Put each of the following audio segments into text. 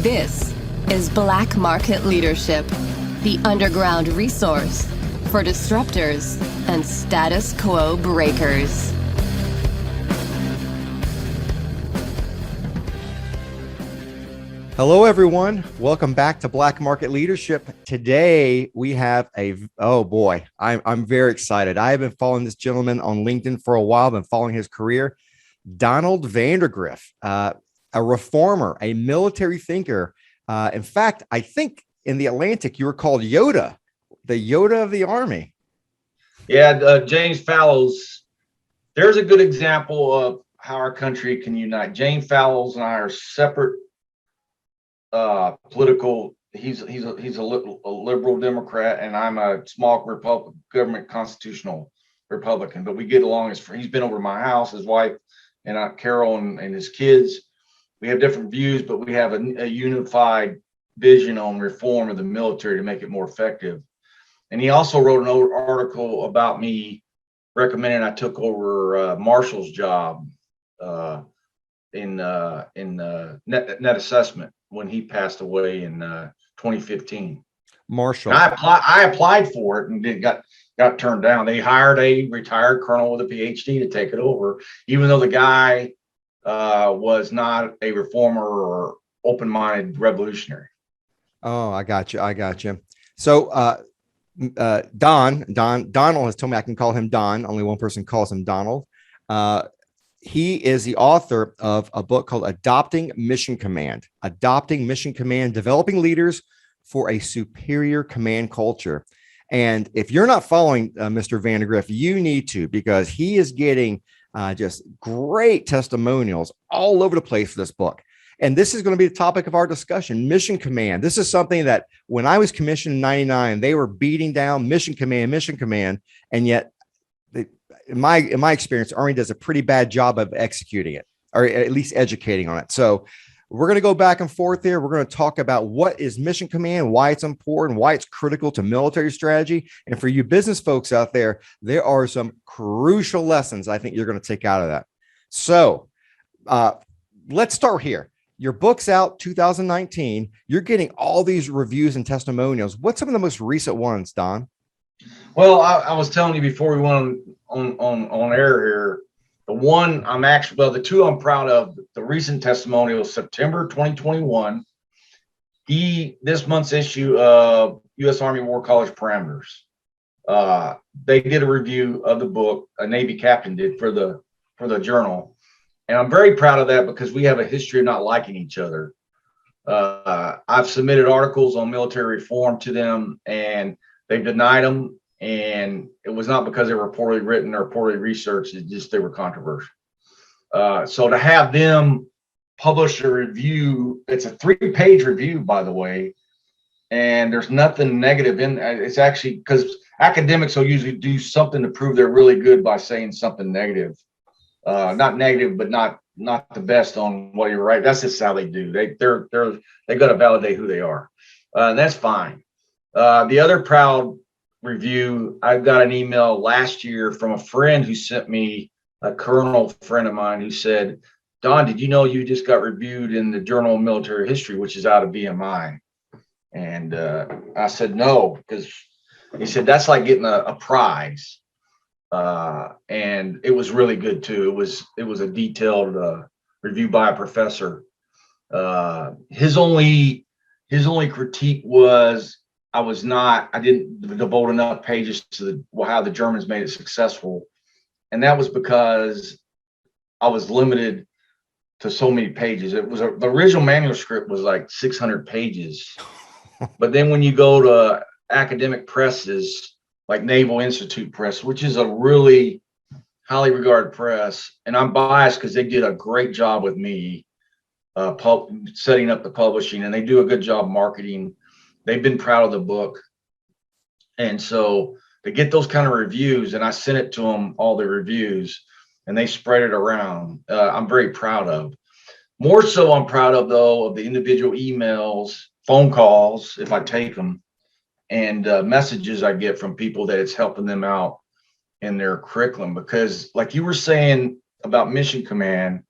This is Black Market Leadership, the underground resource for disruptors and status quo breakers. Hello, everyone. Welcome back to Black Market Leadership. Today, we have I'm very excited. I have been following this gentleman on LinkedIn for a while, been following his career. Donald Vandergriff, a reformer, a military thinker. In fact, I think in the Atlantic, you were called Yoda, the Yoda of the Army. Yeah, James Fallows, there's a good example of how our country can unite. James Fallows and I are separate political. He's a liberal Democrat, and I'm a small Republican, government constitutional Republican. But we get along. He's been over to my house, his wife, and Carol and his kids. We have different views, but we have a unified vision on reform of the military to make it more effective. And he also wrote an article about me recommending I took over Marshall's job in net assessment when he passed away in 2015. Marshall. And I applied for it and got turned down. They hired a retired colonel with a PhD to take it over, even though the guy was not a reformer or open-minded revolutionary. Oh, I got you. So Donald has told me I can call him Don. Only one person calls him Donald. He is the author of a book called Adopting Mission Command, Developing Leaders for a Superior Command Culture. And if you're not following Mr. Vandergriff, you need to, because he is getting just great testimonials all over the place for this book. And this is going to be the topic of our discussion, Mission Command. This is something that when I was commissioned in 99, they were beating down Mission Command. And yet, in my experience, Army does a pretty bad job of executing it, or at least educating on it. So we're going to go back and forth here. We're going to talk about what is Mission Command, why it's important, why it's critical to military strategy. And for you business folks out there, there are some crucial lessons I think you're going to take out of that. So let's start here. Your book's out 2019. You're getting all these reviews and testimonials. What's some of the most recent ones, Don? Well, I was telling you before we went on air here, the two I'm proud of, the recent testimonial, September 2021, this month's issue of U.S. Army War College Parameters. They did a review of the book, a Navy captain did for the journal. And I'm very proud of that because we have a history of not liking each other. I've submitted articles on military reform to them, and they've denied them. And it was not because they were poorly written or poorly researched. It's just they were controversial. So to have them publish a review, it's a 3-page review, by the way, and there's nothing negative in it. It's actually because academics will usually do something to prove they're really good by saying something negative. Not negative, but not the best on what you're right. That's just how they do. They got to validate who they are. And that's fine. The other proud review, I got an email last year from a friend who sent me, a colonel friend of mine, who said, Don, did you know you just got reviewed in the Journal of Military History, which is out of BMI? And I said no, because he said that's like getting a prize. And it was really good too. It was a detailed review by a professor. His only critique was I didn't devote enough pages to how the Germans made it successful. And that was because I was limited to so many pages. The original manuscript was like 600 pages. But then when you go to academic presses like Naval Institute Press, which is a really highly regarded press, and I'm biased because they did a great job with me setting up the publishing, and they do a good job marketing. They've been proud of the book. And so to get those kind of reviews, and I sent it to them, all the reviews, and they spread it around, I'm very proud of. More so I'm proud of, though, of the individual emails, phone calls, if I take them, and messages I get from people that it's helping them out in their curriculum. Because like you were saying about Mission Command,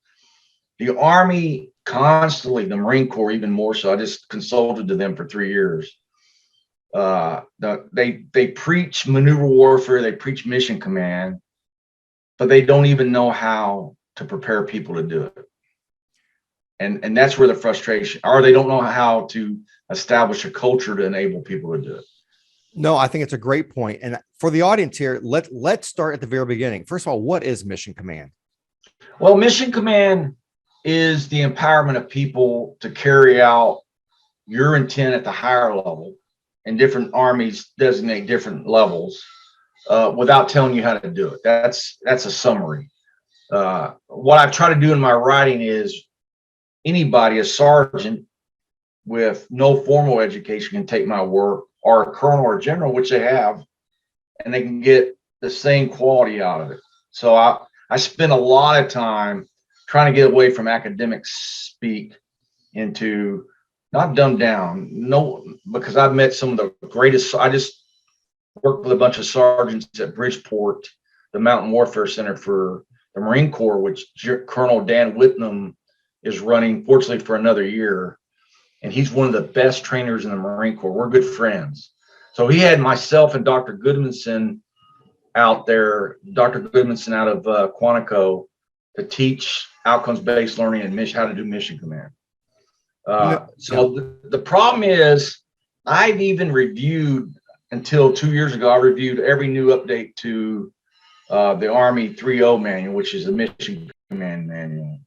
the Army constantly, the Marine Corps even more so. I just consulted to them for 3 years. They preach maneuver warfare, they preach mission command, but they don't even know how to prepare people to do it. And that's where the frustration, or they don't know how to establish a culture to enable people to do it. No, I think it's a great point. And for the audience here, let's start at the very beginning. First of all, what is mission command? Well, mission command is the empowerment of people to carry out your intent at the higher level, and different armies designate different levels without telling you how to do it. That's a summary. What I try to do in my writing is anybody, a sergeant with no formal education, can take my work, or a colonel or a general, which they have, and they can get the same quality out of it. So I spend a lot of time trying to get away from academic speak into not dumbed down, no, because I've met some of the greatest. I just worked with a bunch of sergeants at Bridgeport, the Mountain Warfare Center for the Marine Corps, which Colonel Dan Whitnam is running, fortunately, for another year. And he's one of the best trainers in the Marine Corps. We're good friends. So he had myself and Dr. Goodmanson out there, Dr. Goodmanson out of Quantico, to teach outcomes-based learning and how to do mission command. The problem is, I've even reviewed, until 2 years ago, I reviewed every new update to the Army 3.0 manual, which is the mission command manual.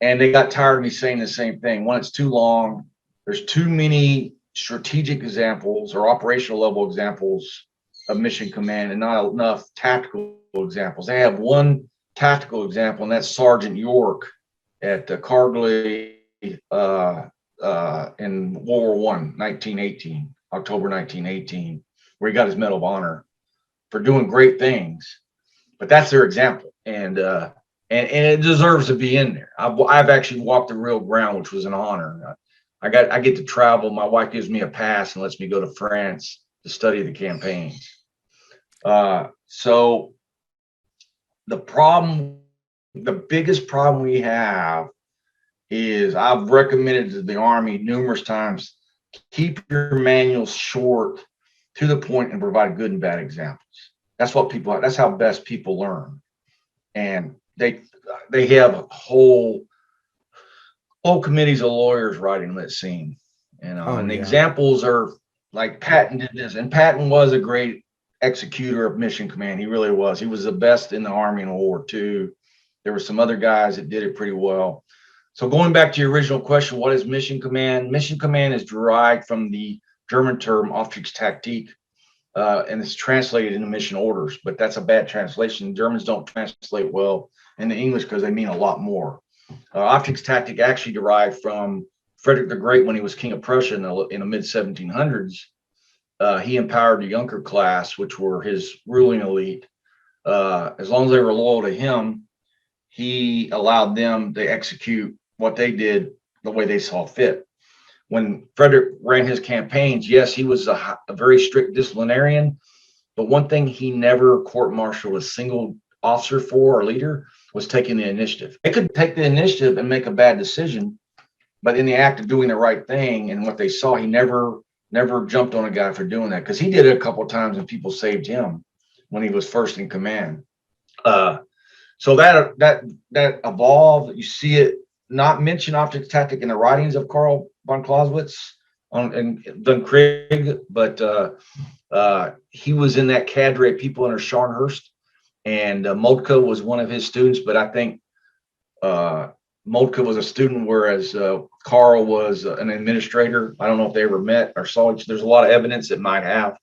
And they got tired of me saying the same thing. One, it's too long. There's too many strategic examples or operational level examples of mission command, and not enough tactical examples. They have one tactical example, and that's Sergeant York at Cargley in World War I, 1918, October 1918, where he got his Medal of Honor for doing great things. But that's their example, and it deserves to be in there. I've actually walked the real ground, which was an honor. I get to travel. My wife gives me a pass and lets me go to France to study the campaigns. So the biggest problem we have is, I've recommended to the Army numerous times, keep your manuals short, to the point, and provide good and bad examples. That's how best people learn. And they have whole committees of lawyers writing that scene, and the examples are like Patton did this, and Patton was a great executor of mission command. He really was. He was the best in the Army in World War II. There were some other guys that did it pretty well. So going back to your original question, what is mission command? Mission command is derived from the German term Auftragstätig, and it's translated into mission orders, but that's a bad translation. Germans don't translate well into English because they mean a lot more. Auftragstätig actually derived from Frederick the Great when he was king of Prussia in the mid 1700s. He empowered the Junker class, which were his ruling elite. As long as they were loyal to him, he allowed them to execute what they did the way they saw fit. When Frederick ran his campaigns, yes, he was a very strict disciplinarian, but one thing he never court-martialed a single officer for, or leader, was taking the initiative. They could take the initiative and make a bad decision, but in the act of doing the right thing and what they saw, he never jumped on a guy for doing that, because he did it a couple of times and people saved him when he was first in command. So that evolved. You see it not mentioned Auftragstätig in the writings of Karl von Clausewitz and Von Krieg, but he was in that cadre of people under Scharnhorst, and Moltke was one of his students. But I think Moltke was a student, whereas Karl was an administrator. I don't know if they ever met or saw each other. There's a lot of evidence that might have.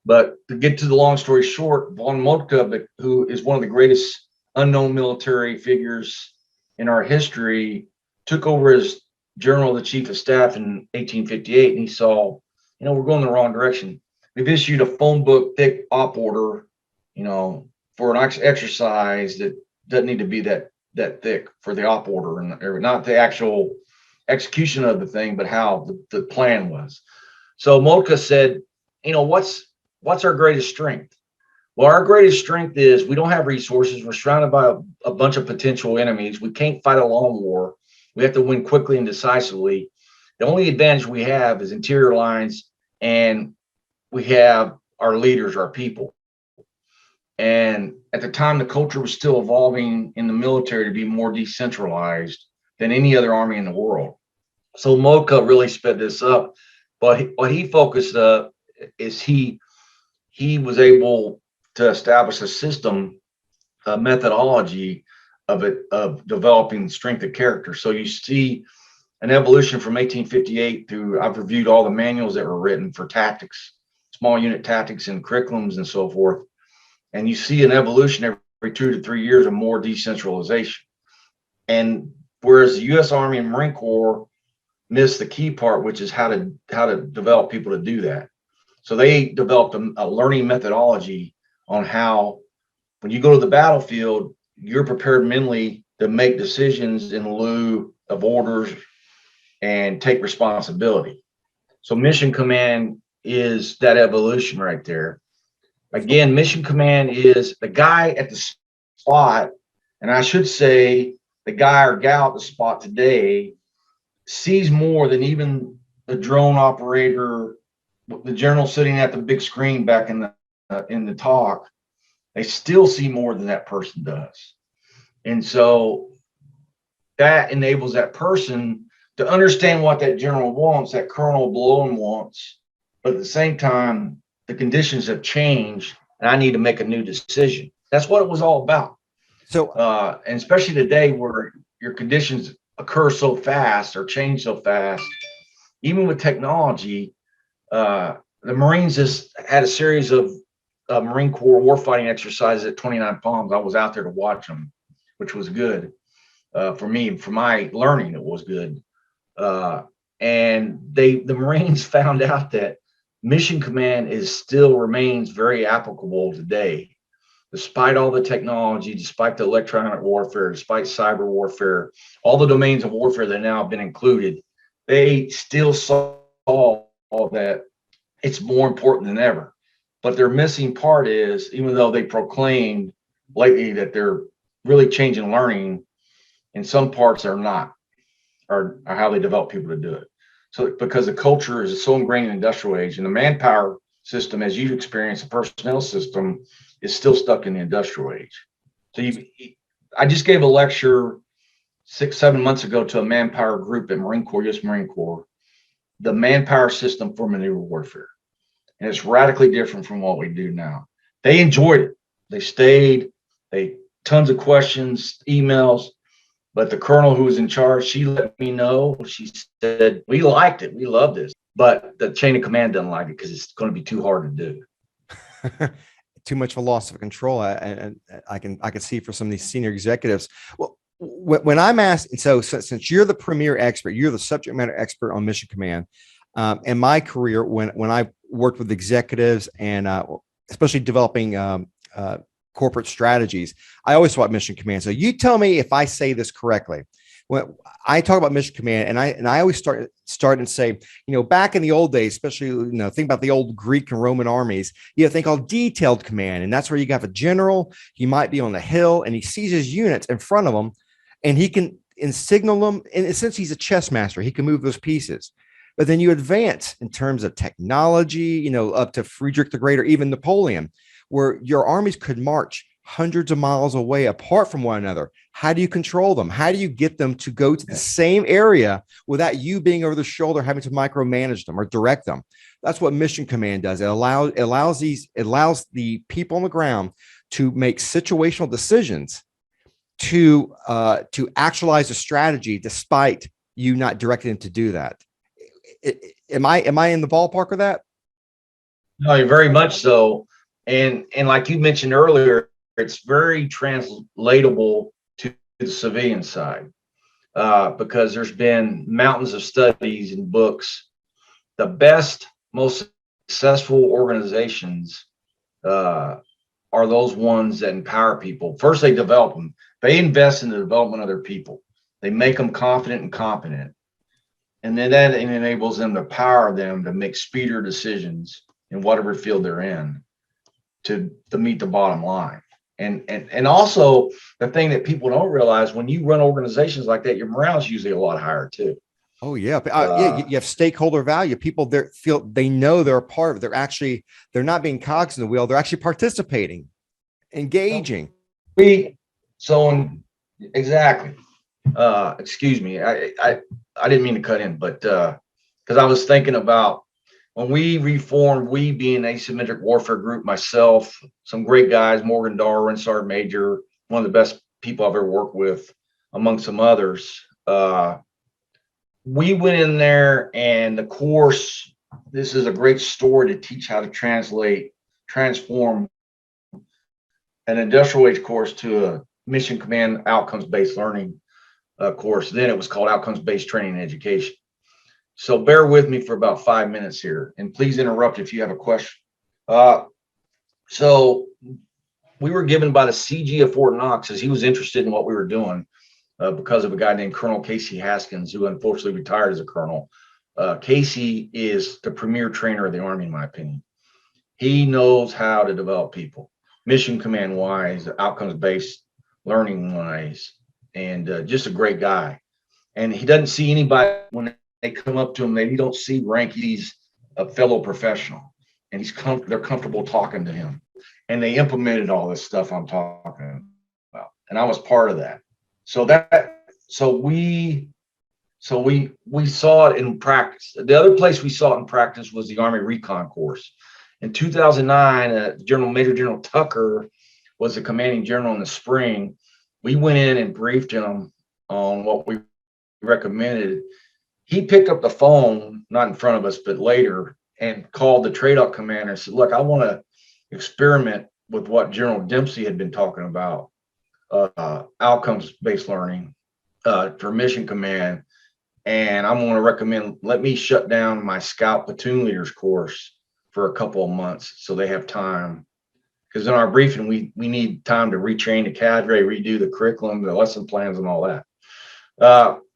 But to get to the long story short, von Moltke, who is one of the greatest unknown military figures in our history, took over as general of the chief of staff in 1858, and he saw, we're going the wrong direction. We've issued a phone book thick op order, for an exercise that doesn't need to be that thick for the op order, and not the actual execution of the thing, but how the plan was. So Moltke said, what's our greatest strength? Well, our greatest strength is we don't have resources. We're surrounded by a bunch of potential enemies. We can't fight a long war. We have to win quickly and decisively. The only advantage we have is interior lines, and we have our leaders, our people. And at the time, the culture was still evolving in the military to be more decentralized than any other army in the world. So MOCA really sped this up. But what he focused is he was able to establish a system, a methodology of developing strength of character. So you see an evolution from 1858 through, I've reviewed all the manuals that were written for tactics, small unit tactics and curriculums and so forth. And you see an evolution every 2 to 3 years of more decentralization. And whereas the U.S. Army and Marine Corps missed the key part, which is how to develop people to do that. So they developed a learning methodology on how, when you go to the battlefield, you're prepared mentally to make decisions in lieu of orders and take responsibility. So Mission Command is that evolution right there. Again, Mission Command is the guy at the spot, and I should say the guy or gal at the spot today sees more than even the drone operator, the general sitting at the big screen back in the talk. They still see more than that person does. And so that enables that person to understand what that general wants, that colonel below him wants. But at the same time, the conditions have changed and I need to make a new decision. That's what it was all about. So, and especially today where your conditions occur so fast or change so fast, even with technology, the Marines just had a series of Marine Corps warfighting exercises at 29 Palms. I was out there to watch them, which was good for me. For my learning, it was good. And the Marines found out that Mission Command still remains very applicable today, despite all the technology, despite the electronic warfare, despite cyber warfare, all the domains of warfare that now have been included. They still saw that it's more important than ever. But their missing part is, even though they proclaimed lately that they're really changing learning, in some parts they're not, or how they develop people to do it. So because the culture is so ingrained in the industrial age, and the manpower system, as you've experienced, the personnel system is still stuck in the industrial age. So I just gave a lecture 6-7 months ago to a manpower group at Marine Corps, U.S. Marine Corps, the manpower system for maneuver warfare. And it's radically different from what we do now. They enjoyed it. They stayed, tons of questions, emails, but the colonel who was in charge, she let me know. She said, we liked it. We love this, but the chain of command doesn't like it because it's going to be too hard to do. Too much of a loss of control. And I can see for some of these senior executives. Well, when I'm asked, so since you're the premier expert, you're the subject matter expert on Mission Command. In my career, when I worked with executives and especially developing corporate strategies, I always talk about Mission Command. So you tell me if I say this correctly. When I talk about Mission Command, and I always start and say, back in the old days, especially, think about the old Greek and Roman armies, you have a thing called detailed command. And that's where you have a general, he might be on the hill and he sees his units in front of him and he can signal them. And since he's a chess master, he can move those pieces. But then you advance in terms of technology, up to Friedrich the Great or even Napoleon, where your armies could march hundreds of miles away apart from one another. How do you control them? How do you get them to go to the same area without you being over the shoulder, having to micromanage them or direct them? That's what Mission Command does. It allows the people on the ground to make situational decisions to actualize a strategy despite you not directing them to do that. Am I in the ballpark of that? No, very much so. And like you mentioned earlier, it's very translatable to the civilian side because there's been mountains of studies and books. The best, most successful organizations are those ones that empower people. First, they develop them. They invest in the development of their people. They make them confident and competent. And then that enables them to power them to make speedier decisions in whatever field they're in to meet the bottom line. And also the thing that people don't realize, when you run organizations like that, your morale is usually a lot higher too. Oh yeah, yeah. You have stakeholder value. People there feel they know they're a part of it. They're not being cogs in the wheel. They're actually participating, engaging. Exactly. Excuse me. I didn't mean to cut in, but because I was thinking about when we reformed, we being asymmetric warfare group, myself, some great guys, Morgan Darwin, Sergeant Major, one of the best people I've ever worked with, among some others. We went in there, and the course, this is a great story to teach how to transform an industrial age course to a mission command outcomes based learning course. Then it was called outcomes based training and education. So bear with me for about 5 minutes here, and please interrupt if you have a question. So we were given by the CG of Fort Knox, as he was interested in what we were doing, because of a guy named Colonel Casey Haskins, who unfortunately retired as a colonel. Casey is the premier trainer of the Army, in my opinion. He knows how to develop people, mission command wise, outcomes based learning wise, and just a great guy. And he doesn't see anybody when they come up to him, they don't see rank. He's a fellow professional, and they're comfortable talking to him. And they implemented all this stuff I'm talking about, and I was part of that. So we saw it in practice. The other place we saw it in practice was the Army Recon course. In 2009, Major General Tucker was the commanding general in the spring. We went in and briefed him on what we recommended. He picked up the phone, not in front of us, but later, and called the trade-up commander and said, look, I want to experiment with what General Dempsey had been talking about, outcomes-based learning for mission command. And I'm going to recommend, let me shut down my scout platoon leaders course for a couple of months so they have time. Because in our briefing, we need time to retrain the cadre, redo the curriculum, the lesson plans, and all that.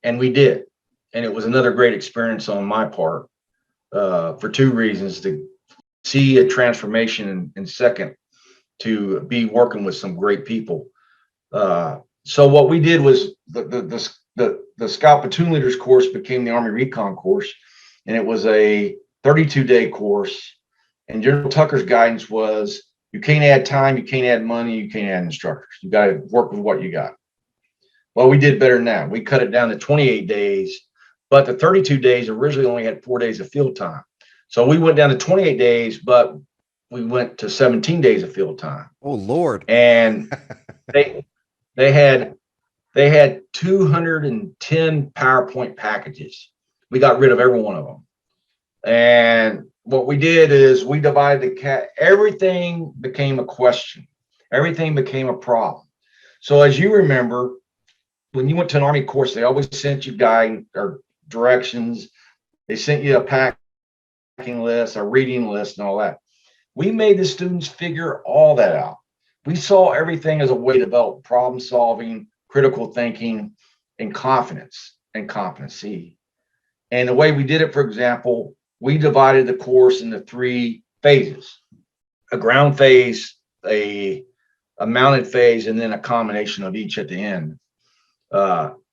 And we did. And it was another great experience on my part for two reasons: to see a transformation, and second, to be working with some great people. So what we did was the Scout Platoon Leaders course became the Army Recon course, and it was a 32-day course. And General Tucker's guidance was, you can't add time, you can't add money, you can't add instructors. You got to work with what you got. Well, we did better than that. We cut it down to 28 days, but the 32 days originally only had 4 days of field time. So we went down to 28 days, but we went to 17 days of field time. Oh, Lord. And they had 210 PowerPoint packages. We got rid of every one of them. And what we did is we divided everything became a question. Everything became a problem. So as you remember, when you went to an Army course, they always sent you guide or directions. They sent you a packing list, a reading list, and all that. We made the students figure all that out. We saw everything as a way to develop problem solving, critical thinking, and confidence and competency. And the way we did it, for example, we divided the course into 3 phases: a ground phase, a mounted phase, and then a combination of each at the end.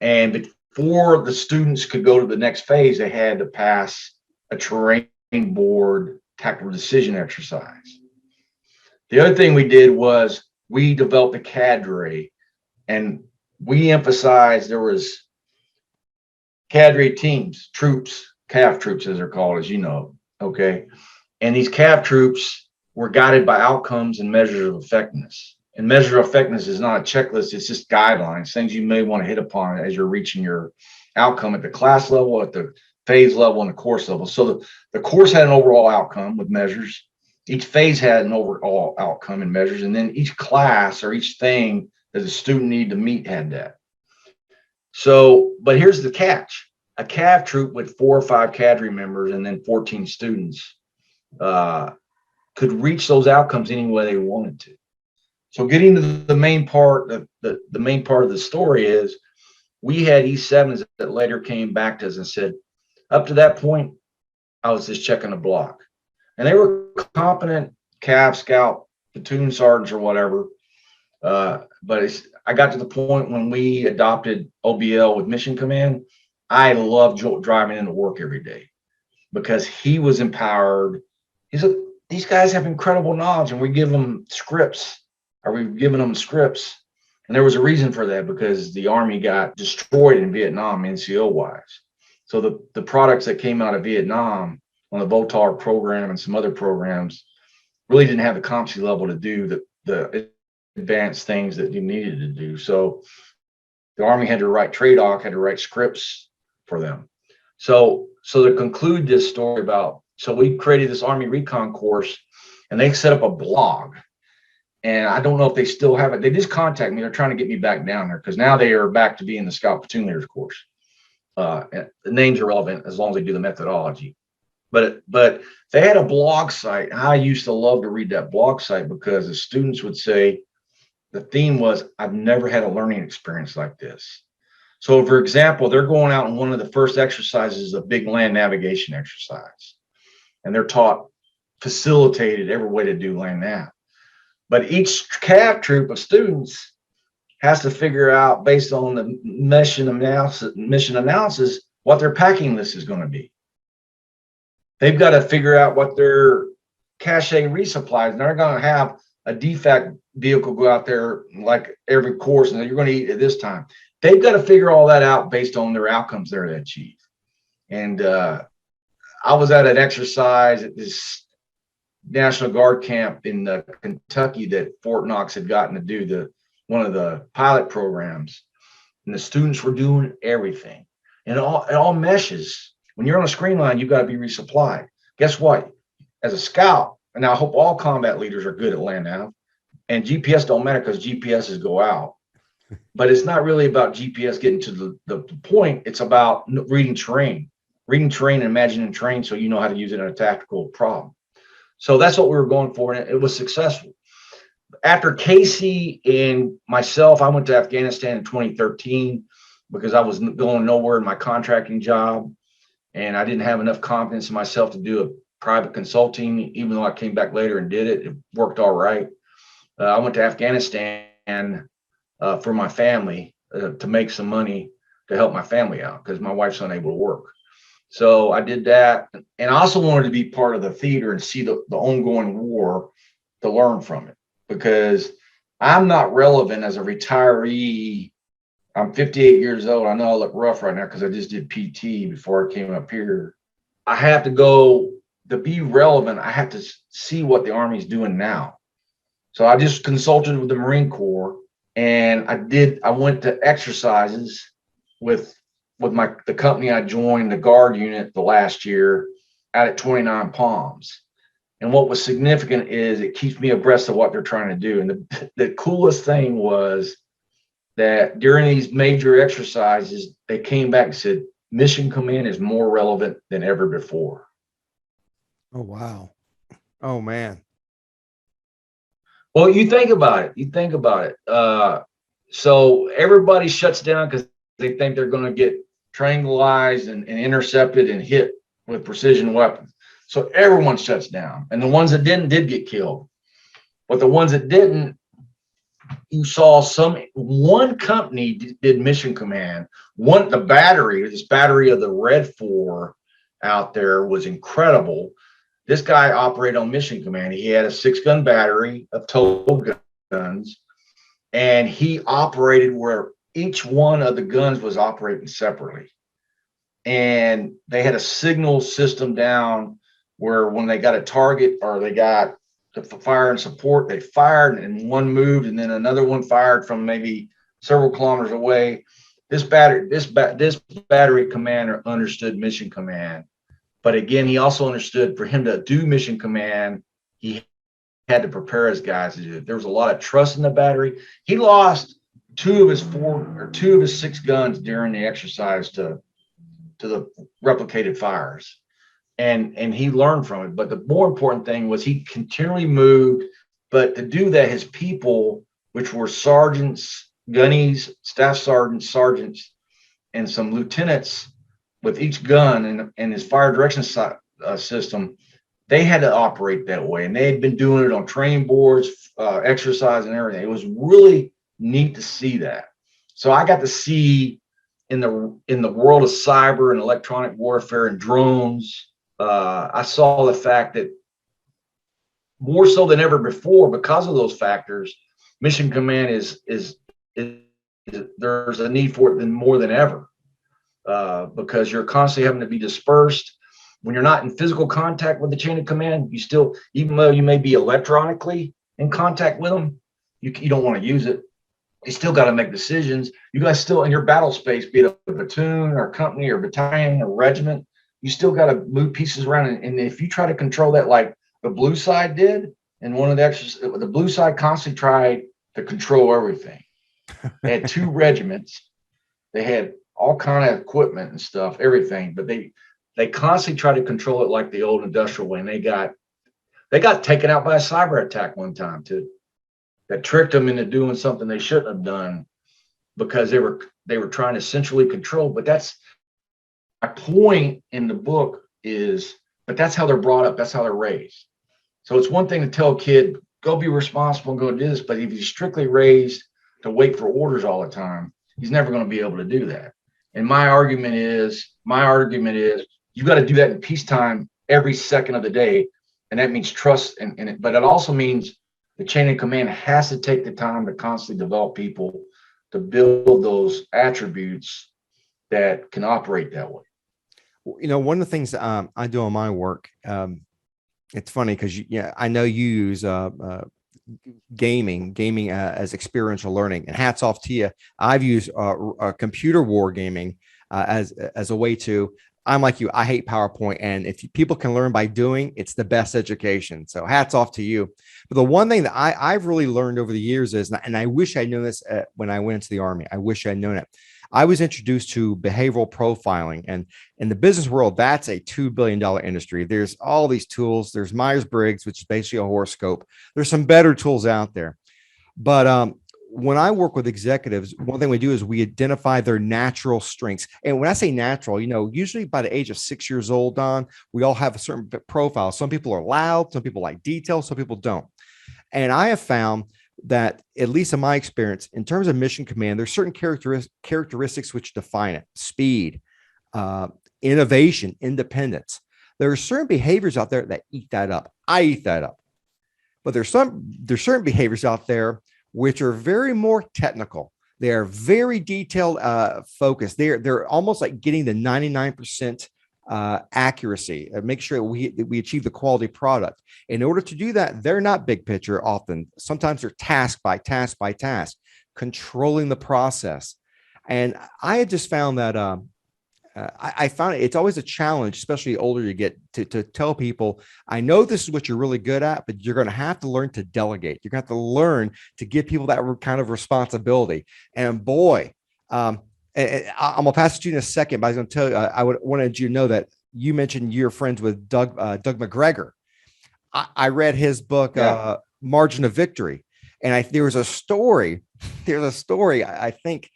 And before the students could go to the next phase, they had to pass a terrain board tactical decision exercise. The other thing we did was we developed a cadre, and we emphasized there was cadre teams, troops, CAF troops, as they're called, as you know, okay? And these CAF troops were guided by outcomes and measures of effectiveness. And measure of effectiveness is not a checklist, it's just guidelines, things you may want to hit upon as you're reaching your outcome at the class level, at the phase level, and the course level. So the course had an overall outcome with measures. Each phase had an overall outcome and measures, and then each class or each thing that the student needed to meet had that. So, but here's the catch. A CAV troop with 4 or 5 cadre members and then 14 students could reach those outcomes any way they wanted to. So getting to the main part, the main part of the story is we had E7s that later came back to us and said, up to that point, I was just checking a block. And they were competent CAV, scout, platoon sergeants or whatever. But I got to the point when we adopted OBL with Mission Command. I love driving into work every day because he was empowered. These guys have incredible knowledge, and we give them scripts. Are we giving them scripts? And there was a reason for that, because the Army got destroyed in Vietnam, NCO wise. So the products that came out of Vietnam on the VOTAR program and some other programs really didn't have the competency level to do the advanced things that you needed to do. So the Army had to write TRADOC, had to write scripts for them. So to conclude this story so we created this Army Recon course, and they set up a blog. And I don't know if they still have it. They just contacted me. They're trying to get me back down there, because now they are back to being the Scout Platoon Leaders course. The names are relevant as long as they do the methodology. But they had a blog site. And I used to love to read that blog site, because the students would say, the theme was, I've never had a learning experience like this. So for example, they're going out, and one of the first exercises is a big land navigation exercise. And they're taught, facilitated every way to do land nav. But each CAV troop of students has to figure out, based on the mission analysis, what their packing list is going to be. They've got to figure out what their cache resupplies, and they're going to have a DFAC vehicle go out there like every course, and you're going to eat at this time. They've got to figure all that out based on their outcomes they're to achieve. And I was at an exercise at this National Guard camp in Kentucky that Fort Knox had gotten to do one of the pilot programs, and the students were doing everything, and it all meshes. When you're on a screen line, you've got to be resupplied. Guess what? As a scout, and I hope all combat leaders are good at land nav, and GPS don't matter, because GPSs go out. But it's not really about GPS getting to the point. It's about reading terrain and imagining terrain, so you know how to use it in a tactical problem. So that's what we were going for, and it was successful. After Casey and myself, I went to Afghanistan in 2013 because I was going nowhere in my contracting job, and I didn't have enough confidence in myself to do a private consulting. Even though I came back later and did it, it worked all right. I went to Afghanistan for my family to make some money to help my family out, because my wife's unable to work. So I did that, and I also wanted to be part of the theater and see the ongoing war to learn from it, because I'm not relevant as a retiree. I'm 58 years old. I know I look rough right now because I just did PT before I came up here. I have to go to be relevant. I have to see what the Army's doing now. So I just consulted with the Marine Corps, and I went to exercises with the company I joined, the Guard unit, the last year out at 29 Palms. And what was significant is it keeps me abreast of what they're trying to do. And the coolest thing was that during these major exercises, they came back and said, Mission Command is more relevant than ever before. Oh, wow. Oh, man. Well, you think about it. So everybody shuts down because they think they're going to get triangulized and intercepted and hit with precision weapons. So everyone shuts down, and the ones that didn't did get killed. But the ones that didn't, you saw one company did Mission Command. This battery of the Red 4 out there was incredible. This guy operated on Mission Command. He had a 6-gun battery of total guns, and he operated where each one of the guns was operating separately. And they had a signal system down where when they got a target or they got to fire and support, they fired, and one moved, and then another one fired from maybe several kilometers away. This battery commander understood Mission Command. But again, he also understood for him to do Mission Command, he had to prepare his guys to do it. There was a lot of trust in the battery. He lost 2 of his 6 guns during the exercise to the replicated fires. And he learned from it. But the more important thing was he continually moved. But to do that, his people, which were sergeants, gunnies, staff sergeants, and some lieutenants with each gun and his fire direction system, they had to operate that way, and they had been doing it on training boards, exercise and everything. It was really neat to see that. So I got to see in the world of cyber and electronic warfare and drones, I saw the fact that more so than ever before, because of those factors, mission command is there's a need for it than more than ever, because you're constantly having to be dispersed. When you're not in physical contact with the chain of command, you still, even though you may be electronically in contact with them, you don't want to use it. You still got to make decisions. You guys still in your battle space, be it a platoon or company or battalion or regiment, you still got to move pieces around. And if you try to control that, like the blue side did, and one of the blue side constantly tried to control everything. They had 2 regiments. They had all kind of equipment and stuff, everything, but they constantly tried to control it like the old industrial way. And they got taken out by a cyber attack one time too, that tricked them into doing something they shouldn't have done, because they were trying to centrally control. But that's my point in the book is, but that's how they're brought up. That's how they're raised. So it's one thing to tell a kid, go be responsible and go do this. But if he's strictly raised to wait for orders all the time, he's never going to be able to do that. And my argument is you got to do that in peacetime every second of the day. And that means trust. But it also means the chain of command has to take the time to constantly develop people to build those attributes that can operate that way. You know, one of the things I do on my work, it's funny because I know you use gaming as experiential learning, and hats off to you. I've used computer war gaming as a way to. I'm like you. I hate PowerPoint, and if people can learn by doing, it's the best education. So hats off to you. But the one thing that I've really learned over the years is, and I wish I'd known this when I went into the Army. I wish I'd known it. I was introduced to behavioral profiling, and in the business world, that's a $2 billion industry. There's all these tools. There's Myers-Briggs, which is basically a horoscope. There's some better tools out there. But when I work with executives, one thing we do is we identify their natural strengths. And when I say natural, usually by the age of 6 years old, Don, we all have a certain profile. Some people are loud, some people like detail, some people don't. And I have found that, at least in my experience, in terms of mission command, there's certain characteristics which define it: speed, innovation, independence. There are certain behaviors out there that eat that up. I eat that up. But there's certain behaviors out there which are very more technical. They are very detailed, focused. They're almost like getting the 99% accuracy, make sure we achieve the quality product. In order to do that, they're not big picture often. Sometimes they're task by task by task, controlling the process. And I had just found that I found it's always a challenge, especially the older you get, to tell people, I know this is what you're really good at, but you're going to have to learn to delegate. You're going to have to learn to give people that kind of responsibility. And boy, I'm gonna pass it to you in a second, but I was gonna tell you, I wanted you to know that you mentioned you're friends with Doug McGregor. I read his book, Margin of Victory, and there was a story. There's a story. I think,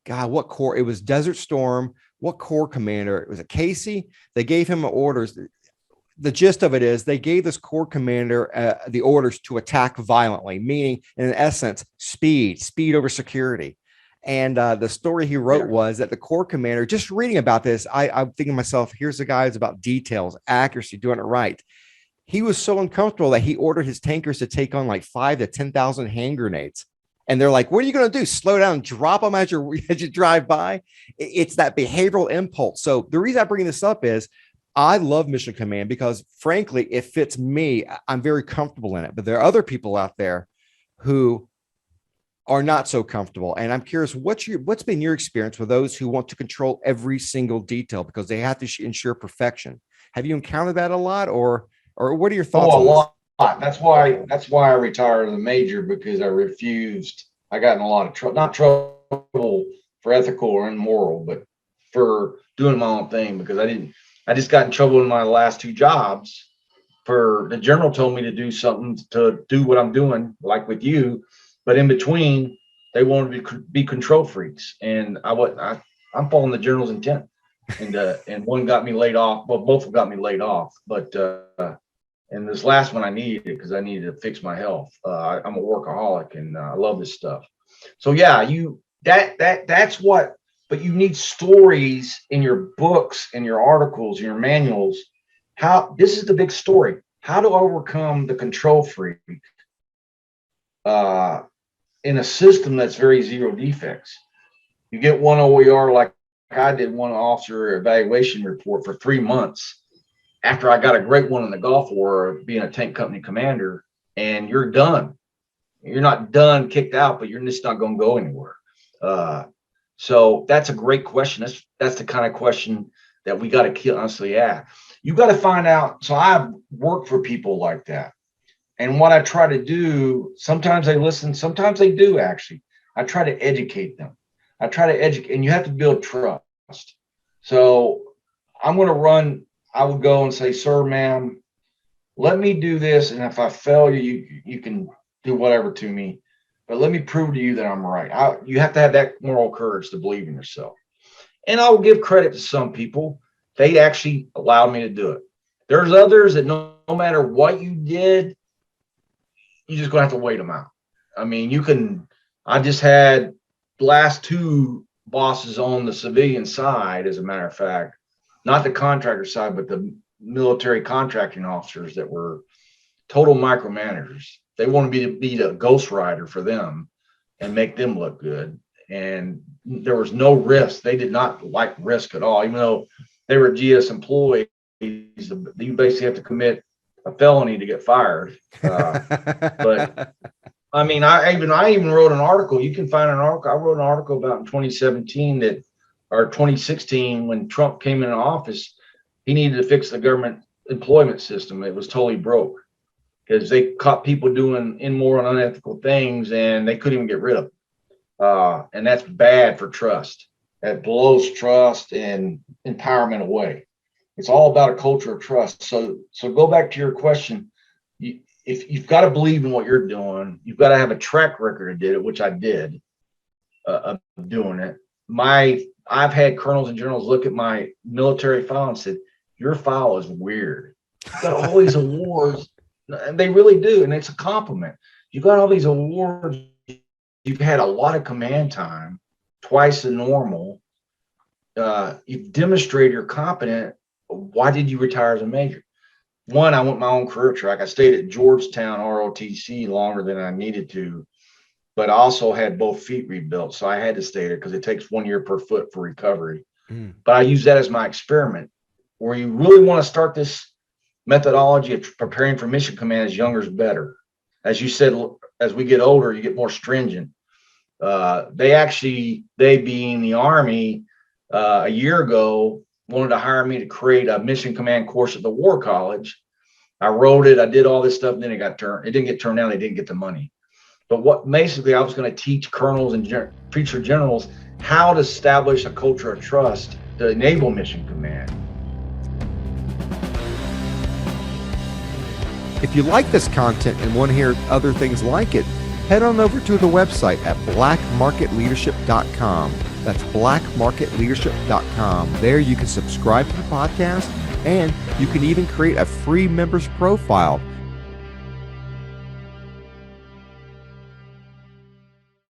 God, what corps? It was Desert Storm. What corps commander? It was a Casey. They gave him orders. The gist of it is they gave this corps commander the orders to attack violently, meaning, in essence, speed over security. And the story he wrote was that the corps commander, just reading about this, I'm thinking to myself, here's a guy who's about details, accuracy, doing it right. He was so uncomfortable that he ordered his tankers to take on like 5,000 to 10,000 hand grenades. And they're like, what are you going to do? Slow down and drop them as you drive by? It's that behavioral impulse. So the reason I bring this up is I love Mission Command because, frankly, it fits me. I'm very comfortable in it. But there are other people out there who are not so comfortable. And I'm curious, what's been your experience with those who want to control every single detail because they have to ensure perfection? Have you encountered that a lot, or what are your thoughts on lot. That's why I retired as a major, because I refused. I got in a lot of trouble, not trouble for ethical or immoral, but for doing my own thing, because I just got in trouble in my last 2 jobs. For the general told me to do something, to do what I'm doing, like with you, but in between they wanted to be control freaks, and I'm following the general's intent, and one got me laid off. Well, both got me laid off, but And this last one I needed it because I needed to fix my health. I'm a workaholic and I love this stuff. So yeah, that's what. But you need stories in your books and your articles, your manuals. How this is the big story. How to overcome the control freak in a system that's very zero defects. You get one OER like I did, one officer evaluation report for 3 months after I got a great one in the Gulf War being a tank company commander, and you're done. You're not done, kicked out, but you're just not going to go anywhere. So that's a great question. That's the kind of question that we got to honestly ask. You got to find out. So I've worked for people like that. And what I try to do, sometimes they listen, sometimes they do actually. I try to educate them. I try to educate, and you have to build trust. So I'm going to run, I would go and say, sir, ma'am, let me do this. And if I fail you can do whatever to me. But let me prove to you that I'm right. You have to have that moral courage to believe in yourself. And I will give credit to some people. They actually allowed me to do it. There's others that no matter what you did, you're just going to have to wait them out. I mean, I just had the last 2 bosses on the civilian side, as a matter of fact, not the contractor side, but the military contracting officers that were total micromanagers. They wanted me to be the ghostwriter for them and make them look good. And there was no risk. They did not like risk at all, even though they were GS employees. You basically have to commit a felony to get fired. But I mean, I even wrote an article. You can find an article. I wrote an article about in 2017 or 2016 when Trump came into office. He needed to fix the government employment system. It was totally broke because they caught people doing immoral and unethical things, and they couldn't even get rid of them. And that's bad for trust. That blows trust and empowerment away. It's all about a culture of trust. So go back to your question. If you've got to believe in what you're doing, you've got to have a track record of it, which I did of doing it. I've had colonels and generals look at my military file and said, your file is weird. You've got all these awards. And they really do. And it's a compliment. You've got all these awards. You've had a lot of command time, twice the normal. You've demonstrated you're competent. Why did you retire as a major? One, I went my own career track. I stayed at Georgetown ROTC longer than I needed to, but I also had both feet rebuilt. So I had to stay there because it takes 1 year per foot for recovery. But I use that as my experiment. Where you really want to start this methodology of preparing for mission command as younger is better. As you said, as we get older, you get more stringent. They being the Army, a year ago, wanted to hire me to create a mission command course at the War College. I wrote it. I did all this stuff. And then it didn't get turned down. They didn't get the money. But basically I was going to teach colonels and future generals how to establish a culture of trust to enable mission command. If you like this content and want to hear other things like it, head on over to the website at blackmarketleadership.com. That's blackmarketleadership.com. There you can subscribe to the podcast, and you can even create a free members profile